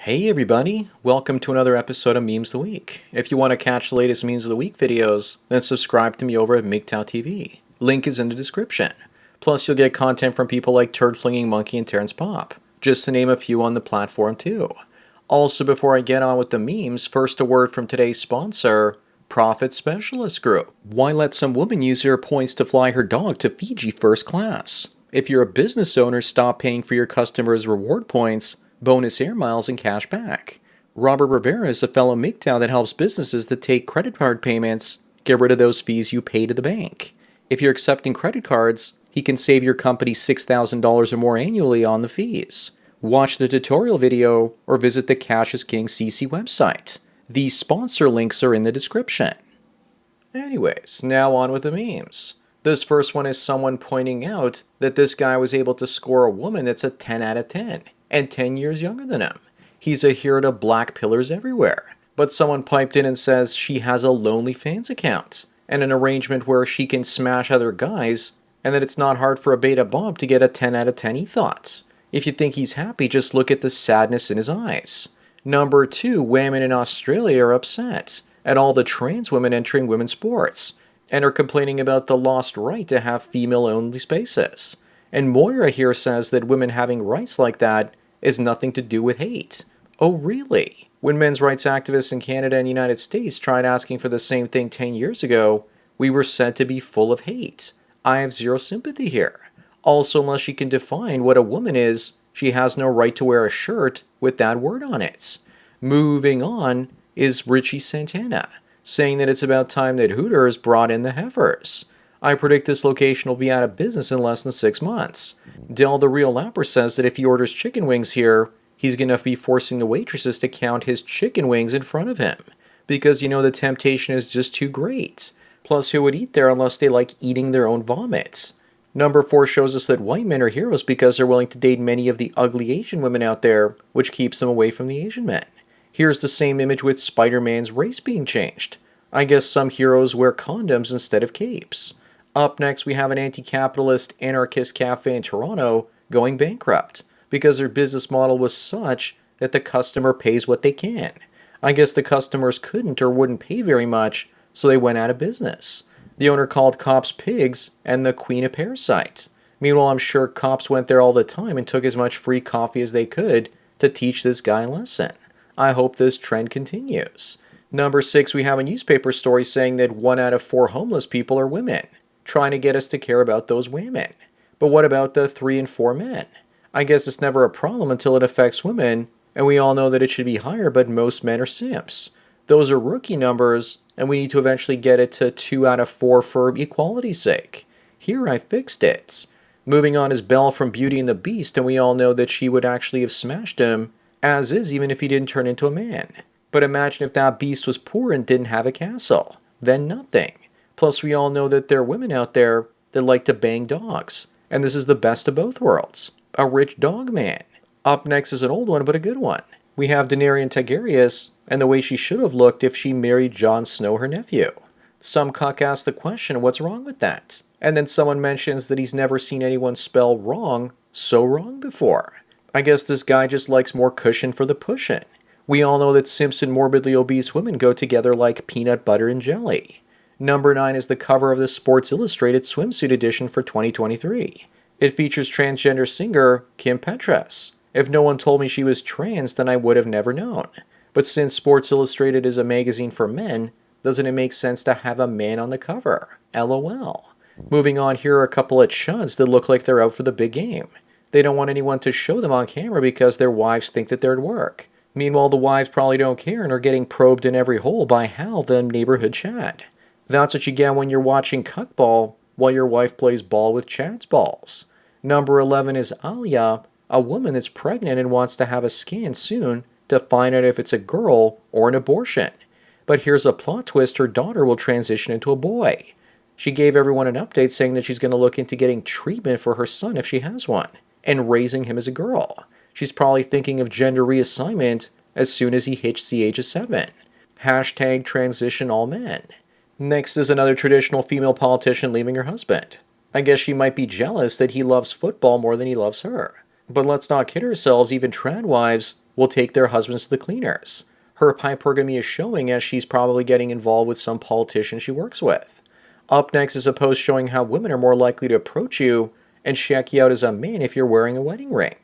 Hey everybody, welcome to another episode of Memes of the Week. If you want to catch the latest Memes of the Week videos, then subscribe to me over at MGTOWTV. Link is in the description. Plus you'll get content from people like Turd Flinging Monkey and Terrence Pop, just to name a few on the platform too. Also, before I get on with the memes, first a word from today's sponsor, Profit Specialist Group. Why let some woman use her points to fly her dog to Fiji first class? If you're a business owner, stop paying for your customers' reward points, bonus air miles, and cash back. Robert Rivera is a fellow MGTOW that helps businesses that take credit card payments get rid of those fees you pay to the bank. If you're accepting credit cards, he can save your company $6,000 or more annually on the fees. Watch the tutorial video or visit the Cash is King CC website. These sponsor links are in the description. Anyways, now on with the memes. This first one is someone pointing out that this guy was able to score a woman that's a 10 out of 10 and 10 years younger than him. He's a hero to black pillars everywhere. But someone piped in and says she has a lonely fans account and an arrangement where she can smash other guys and that it's not hard for a beta Bob to get a 10 out of 10 he thought. If you think he's happy, just look at the sadness in his eyes. Number 2, women in Australia are upset at all the trans women entering women's sports and are complaining about the lost right to have female-only spaces. And Moira here says that women having rights like that is nothing to do with hate. Oh really? When men's rights activists in Canada and United States tried asking for the same thing 10 years ago, we were said to be full of hate. I have zero sympathy here. Also, unless she can define what a woman is, she has no right to wear a shirt with that word on it. Moving on is Richie Santana, saying that it's about time that Hooters brought in the heifers. I predict this location will be out of business in less than 6 months. Del the Real Lapper says that if he orders chicken wings here, he's going to be forcing the waitresses to count his chicken wings in front of him. Because the temptation is just too great. Plus, who would eat there unless they like eating their own vomits? Number 4 shows us that white men are heroes because they're willing to date many of the ugly Asian women out there, which keeps them away from the Asian men. Here's the same image with Spider-Man's race being changed. I guess some heroes wear condoms instead of capes. Up next, we have an anti-capitalist anarchist cafe in Toronto going bankrupt because their business model was such that the customer pays what they can. I guess the customers couldn't or wouldn't pay very much, so they went out of business. The owner called cops pigs and the queen a parasite. Meanwhile, I'm sure cops went there all the time and took as much free coffee as they could to teach this guy a lesson. I hope this trend continues. Number 6, we have a newspaper story saying that 1 out of 4 homeless people are women, trying to get us to care about those women. But what about the 3 and 4 men? I guess it's never a problem until it affects women, and we all know that it should be higher, but most men are simps. Those are rookie numbers, and we need to eventually get it to 2 out of 4 for equality's sake. Here I fixed it. Moving on is Belle from Beauty and the Beast, and we all know that she would actually have smashed him, as is, even if he didn't turn into a man. But imagine if that beast was poor and didn't have a castle. Then nothing. Plus we all know that there are women out there that like to bang dogs. And this is the best of both worlds. A rich dog man. Up next is an old one, but a good one. We have Daenerys Targaryen and the way she should have looked if she married Jon Snow, her nephew. Some cuck asks the question, what's wrong with that? And then someone mentions that he's never seen anyone spell wrong so wrong before. I guess this guy just likes more cushion for the pushin'. We all know that simps and morbidly obese women go together like peanut butter and jelly. Number 9 is the cover of the Sports Illustrated swimsuit edition for 2023. It features transgender singer Kim Petras. If no one told me she was trans, then I would have never known. But since Sports Illustrated is a magazine for men, doesn't it make sense to have a man on the cover? LOL. Moving on, here are a couple of chuds that look like they're out for the big game. They don't want anyone to show them on camera because their wives think that they're at work. Meanwhile, the wives probably don't care and are getting probed in every hole by Hal, the neighborhood Chad. That's what you get when you're watching cuckball while your wife plays ball with Chad's balls. Number 11 is Alia, a woman that's pregnant and wants to have a scan soon to find out if it's a girl or an abortion. But here's a plot twist, her daughter will transition into a boy. She gave everyone an update saying that she's going to look into getting treatment for her son if she has one, and raising him as a girl. She's probably thinking of gender reassignment as soon as he hits the age of 7. Hashtag transition all men. Next is another traditional female politician leaving her husband. I guess she might be jealous that he loves football more than he loves her. But let's not kid ourselves, even trad wives will take their husbands to the cleaners. Her hypergamy is showing as she's probably getting involved with some politician she works with. Up next is a post showing how women are more likely to approach you and check you out as a man if you're wearing a wedding ring.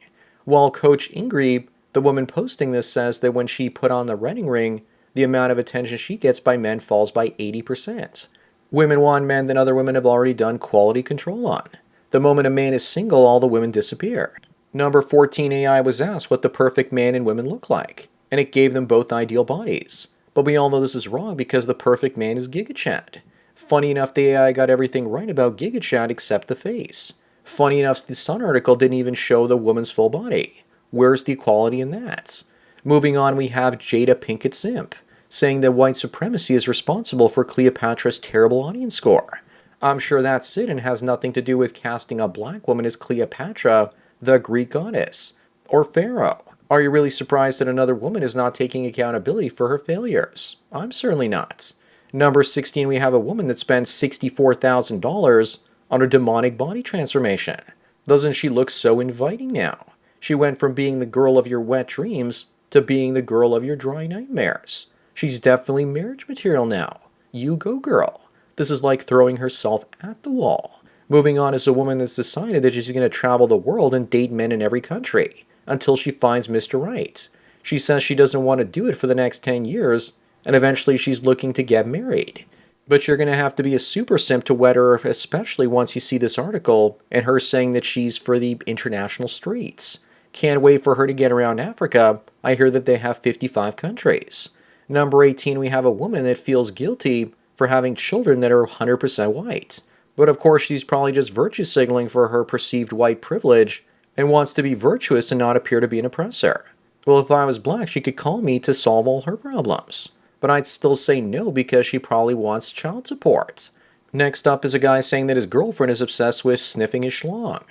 While Coach Ingrid, the woman posting this, says that when she put on the wedding ring, the amount of attention she gets by men falls by 80%. Women want men that other women have already done quality control on. The moment a man is single, all the women disappear. Number 14 AI was asked what the perfect man and women look like, and it gave them both ideal bodies. But we all know this is wrong because the perfect man is Giga Chad. Funny enough, the AI got everything right about Giga Chad except the face. Funny enough, the Sun article didn't even show the woman's full body. Where's the equality in that? Moving on, we have Jada Pinkett Simp saying that white supremacy is responsible for Cleopatra's terrible audience score. I'm sure that's it and has nothing to do with casting a black woman as Cleopatra, the Greek goddess, or Pharaoh. Are you really surprised that another woman is not taking accountability for her failures? I'm certainly not. Number 16, we have a woman that spent $64,000 on a demonic body transformation. Doesn't she look so inviting now? She went from being the girl of your wet dreams to being the girl of your dry nightmares. She's definitely marriage material now. You go, girl. This is like throwing herself at the wall. Moving on is a woman that's decided that she's going to travel the world and date men in every country until she finds Mr. Right. She says she doesn't want to do it for the next 10 years, and eventually she's looking to get married. But you're going to have to be a super simp to wed her, especially once you see this article and her saying that she's for the international streets. Can't wait for her to get around Africa. I hear that they have 55 countries. Number 18, we have a woman that feels guilty for having children that are 100% white. But of course, she's probably just virtue signaling for her perceived white privilege and wants to be virtuous and not appear to be an oppressor. Well, if I was black, she could call me to solve all her problems. But I'd still say no because she probably wants child support. Next up is a guy saying that his girlfriend is obsessed with sniffing his schlong.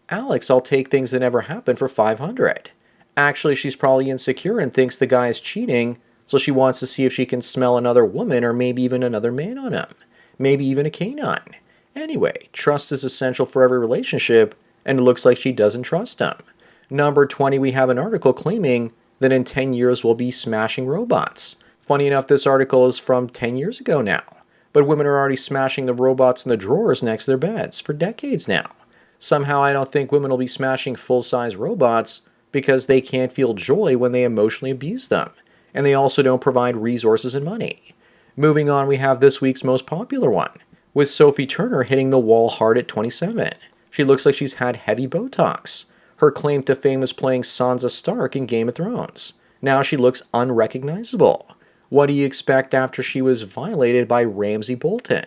Alex, I'll take things that never happened for 500. Actually, she's probably insecure and thinks the guy is cheating, so she wants to see if she can smell another woman or maybe even another man on him. Maybe even a canine. Anyway, trust is essential for every relationship, and it looks like she doesn't trust him. Number 20, we have an article claiming that in 10 years we'll be smashing robots. Funny enough, this article is from 10 years ago now, but women are already smashing the robots in the drawers next to their beds for decades now. Somehow I don't think women will be smashing full-size robots because they can't feel joy when they emotionally abuse them, and they also don't provide resources and money. Moving on, we have this week's most popular one, with Sophie Turner hitting the wall hard at 27. She looks like she's had heavy Botox. Her claim to fame is playing Sansa Stark in Game of Thrones. Now she looks unrecognizable. What do you expect after she was violated by Ramsay Bolton?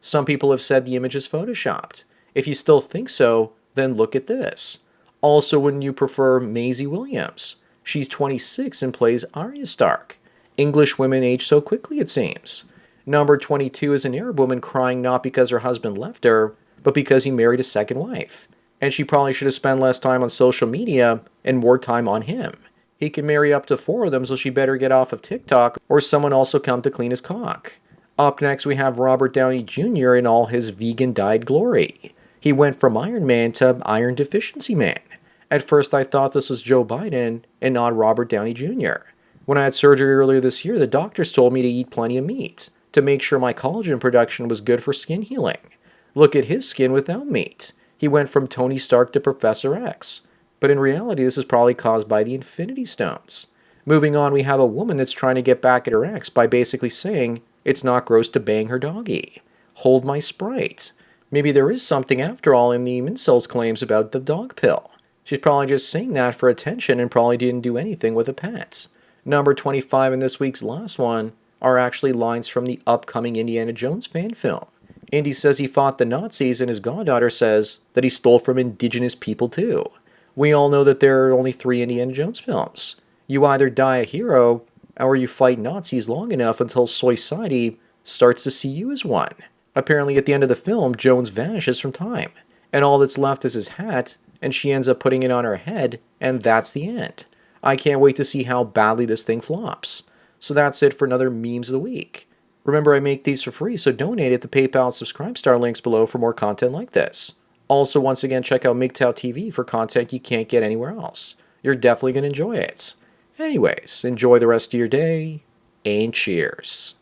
Some people have said the image is photoshopped. If you still think so, then look at this. Also, wouldn't you prefer Maisie Williams? She's 26 and plays Arya Stark. English women age so quickly, it seems. Number 22 is an Arab woman crying not because her husband left her, but because he married a second wife. And she probably should have spent less time on social media and more time on him. He can marry up to 4 of them, so she better get off of TikTok or someone else will come to clean his cock. Up next, we have Robert Downey Jr. in all his vegan diet glory. He went from Iron Man to Iron Deficiency Man. At first, I thought this was Joe Biden and not Robert Downey Jr. When I had surgery earlier this year, the doctors told me to eat plenty of meat to make sure my collagen production was good for skin healing. Look at his skin without meat. He went from Tony Stark to Professor X. But in reality, this is probably caused by the Infinity Stones. Moving on, we have a woman that's trying to get back at her ex by basically saying it's not gross to bang her doggy. Hold my Sprite. Maybe there is something after all in the incels' claims about the dog pill. She's probably just saying that for attention and probably didn't do anything with the pets. Number 25 in this week's last one are actually lines from the upcoming Indiana Jones fan film. Indy says he fought the Nazis and his goddaughter says that he stole from indigenous people too. We all know that there are only 3 Indiana Jones films. You either die a hero or you fight Nazis long enough until society starts to see you as one. Apparently at the end of the film, Jones vanishes from time, and all that's left is his hat, and she ends up putting it on her head, and that's the end. I can't wait to see how badly this thing flops. So that's it for another Memes of the Week. Remember, I make these for free, so donate at the PayPal and Subscribe Star links below for more content like this. Also, once again, check out MGTOWTV for content you can't get anywhere else. You're definitely going to enjoy it. Anyways, enjoy the rest of your day, and cheers.